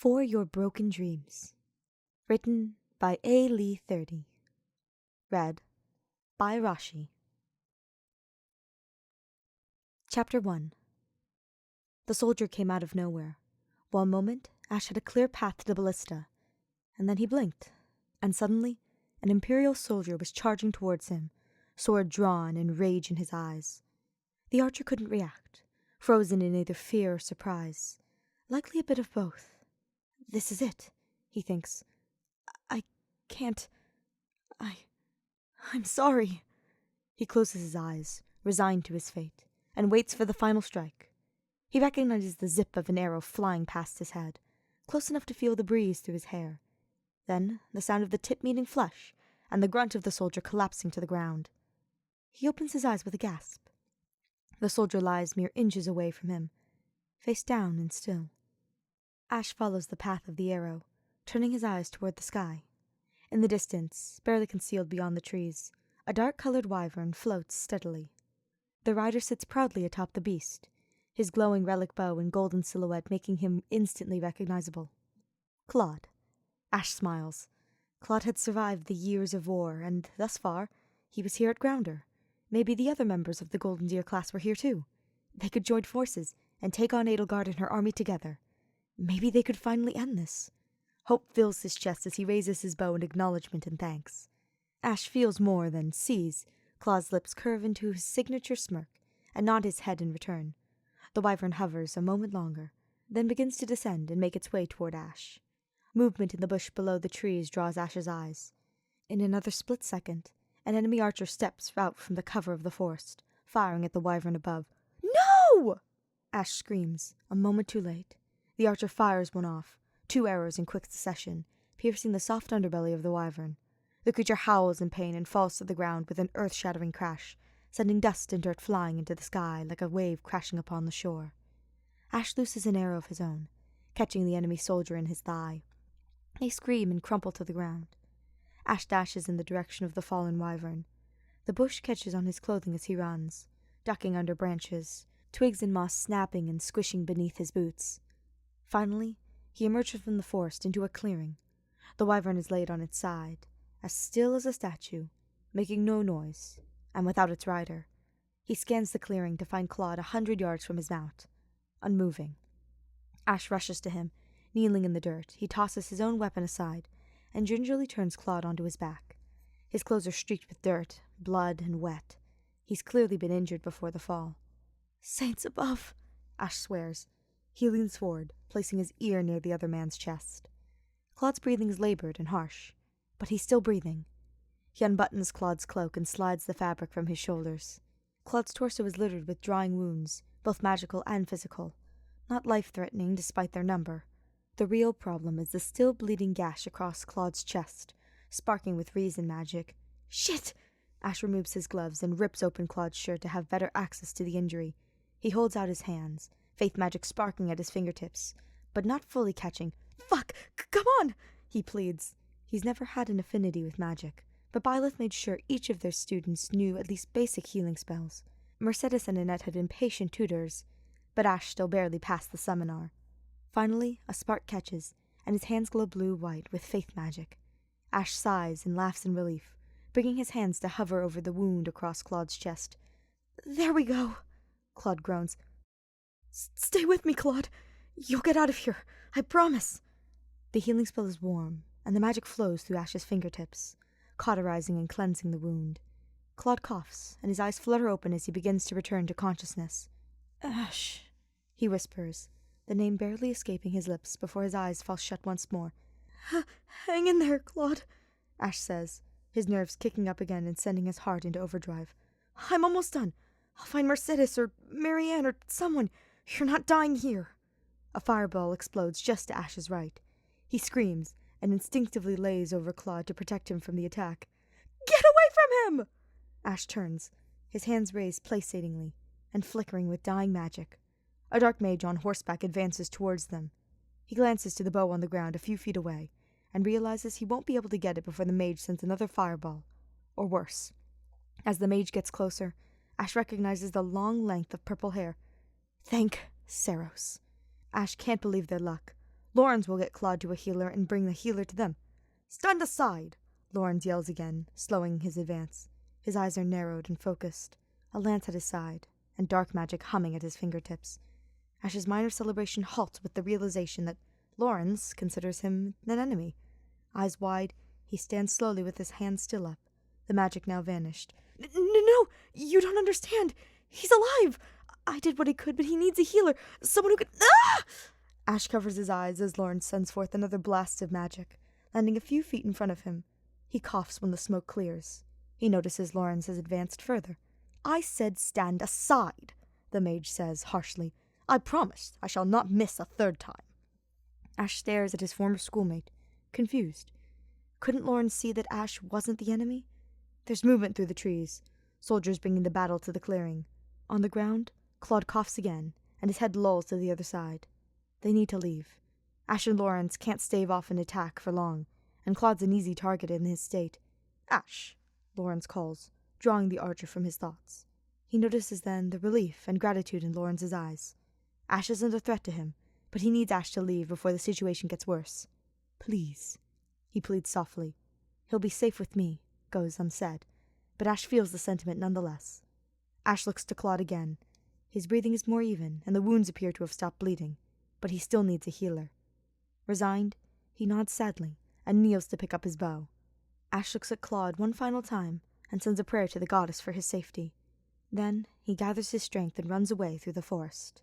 For Your Broken Dreams. Written by A. Lee 30. Read by Rashi. Chapter 1. The soldier came out of nowhere. One moment, Ashe had a clear path to the ballista, and then he blinked, and suddenly an Imperial soldier was charging towards him, sword drawn and rage in his eyes. The archer couldn't react, frozen in either fear or surprise, likely a bit of both. This is it, he thinks. I can't. I'm sorry. He closes his eyes, resigned to his fate, and waits for the final strike. He recognizes the zip of an arrow flying past his head, close enough to feel the breeze through his hair. Then the sound of the tip meeting flesh, and the grunt of the soldier collapsing to the ground. He opens his eyes with a gasp. The soldier lies mere inches away from him, face down and still. Ashe follows the path of the arrow, turning his eyes toward the sky. In the distance, barely concealed beyond the trees, a dark-colored wyvern floats steadily. The rider sits proudly atop the beast, his glowing relic bow and golden silhouette making him instantly recognizable. Claude. Ashe smiles. Claude had survived the years of war, and, thus far, he was here at Gronder. Maybe the other members of the Golden Deer class were here too. They could join forces and take on Edelgard and her army together. Maybe they could finally end this. Hope fills his chest as he raises his bow in acknowledgement and thanks. Ashe feels more than sees. Claude's lips curve into his signature smirk and nod his head in return. The wyvern hovers a moment longer, then begins to descend and make its way toward Ashe. Movement in the bush below the trees draws Ashe's eyes. In another split second, an enemy archer steps out from the cover of the forest, firing at the wyvern above. No! Ashe screams, a moment too late. The archer fires one off, 2 arrows in quick succession, piercing the soft underbelly of the wyvern. The creature howls in pain and falls to the ground with an earth-shattering crash, sending dust and dirt flying into the sky like a wave crashing upon the shore. Ashe looses an arrow of his own, catching the enemy soldier in his thigh. They scream and crumple to the ground. Ashe dashes in the direction of the fallen wyvern. The bush catches on his clothing as he runs, ducking under branches, twigs and moss snapping and squishing beneath his boots. Finally, he emerges from the forest into a clearing. The wyvern is laid on its side, as still as a statue, making no noise, and without its rider. He scans the clearing to find Claude 100 yards from his mount, unmoving. Ashe rushes to him. Kneeling in the dirt, he tosses his own weapon aside and gingerly turns Claude onto his back. His clothes are streaked with dirt, blood, and wet. He's clearly been injured before the fall. "Saints above," Ashe swears. He leans forward, placing his ear near the other man's chest. Claude's breathing is labored and harsh, but he's still breathing. He unbuttons Claude's cloak and slides the fabric from his shoulders. Claude's torso is littered with drying wounds, both magical and physical, not life-threatening despite their number. The real problem is the still bleeding gash across Claude's chest, sparking with reason magic. Shit! Ashe removes his gloves and rips open Claude's shirt to have better access to the injury. He holds out his hands, faith magic sparking at his fingertips, but not fully catching. "Fuck! Come on!" he pleads. He's never had an affinity with magic, but Byleth made sure each of their students knew at least basic healing spells. Mercedes and Annette had been patient tutors, but Ashe still barely passed the seminar. Finally, a spark catches, and his hands glow blue-white with faith magic. Ashe sighs and laughs in relief, bringing his hands to hover over the wound across Claude's chest. "There we go," Claude groans. "Stay with me, Claude. You'll get out of here. I promise." The healing spell is warm, and the magic flows through Ashe's fingertips, cauterizing and cleansing the wound. Claude coughs, and his eyes flutter open as he begins to return to consciousness. "Ashe," he whispers, the name barely escaping his lips before his eyes fall shut once more. "Hang in there, Claude," Ashe says, his nerves kicking up again and sending his heart into overdrive. "I'm almost done. I'll find Mercedes or Marianne or someone. You're not dying here." A fireball explodes just to Ashe's right. He screams and instinctively lays over Claude to protect him from the attack. "Get away from him!" Ashe turns, his hands raised placatingly and flickering with dying magic. A dark mage on horseback advances towards them. He glances to the bow on the ground a few feet away and realizes he won't be able to get it before the mage sends another fireball, or worse. As the mage gets closer, Ashe recognizes the long length of purple hair. Thank Saros. Ashe can't believe their luck. Lawrence will get Claude to a healer and bring the healer to them. Stand aside! Lawrence yells again, slowing his advance. His eyes are narrowed and focused, a lance at his side, and dark magic humming at his fingertips. Ashe's minor celebration halts with the realization that Lawrence considers him an enemy. Eyes wide, he stands slowly with his hand still up, the magic now vanished. No, you don't understand. He's alive. I did what I could, but he needs a healer. Someone who could... Ah! Ashe covers his eyes as Lawrence sends forth another blast of magic, landing a few feet in front of him. He coughs when the smoke clears. He notices Lawrence has advanced further. I said stand aside, the mage says harshly. I promised I shall not miss a third time. Ashe stares at his former schoolmate, confused. Couldn't Lawrence see that Ashe wasn't the enemy? There's movement through the trees, soldiers bringing the battle to the clearing. On the ground, Claude coughs again, and his head lolls to the other side. They need to leave. Ashe and Lawrence can't stave off an attack for long, and Claude's an easy target in his state. Ashe, Lawrence calls, drawing the archer from his thoughts. He notices then the relief and gratitude in Lawrence's eyes. Ashe isn't a threat to him, but he needs Ashe to leave before the situation gets worse. Please, he pleads softly. He'll be safe with me, goes unsaid, but Ashe feels the sentiment nonetheless. Ashe looks to Claude again. His breathing is more even, and the wounds appear to have stopped bleeding, but he still needs a healer. Resigned, he nods sadly and kneels to pick up his bow. Ashe looks at Claude one final time and sends a prayer to the goddess for his safety. Then he gathers his strength and runs away through the forest.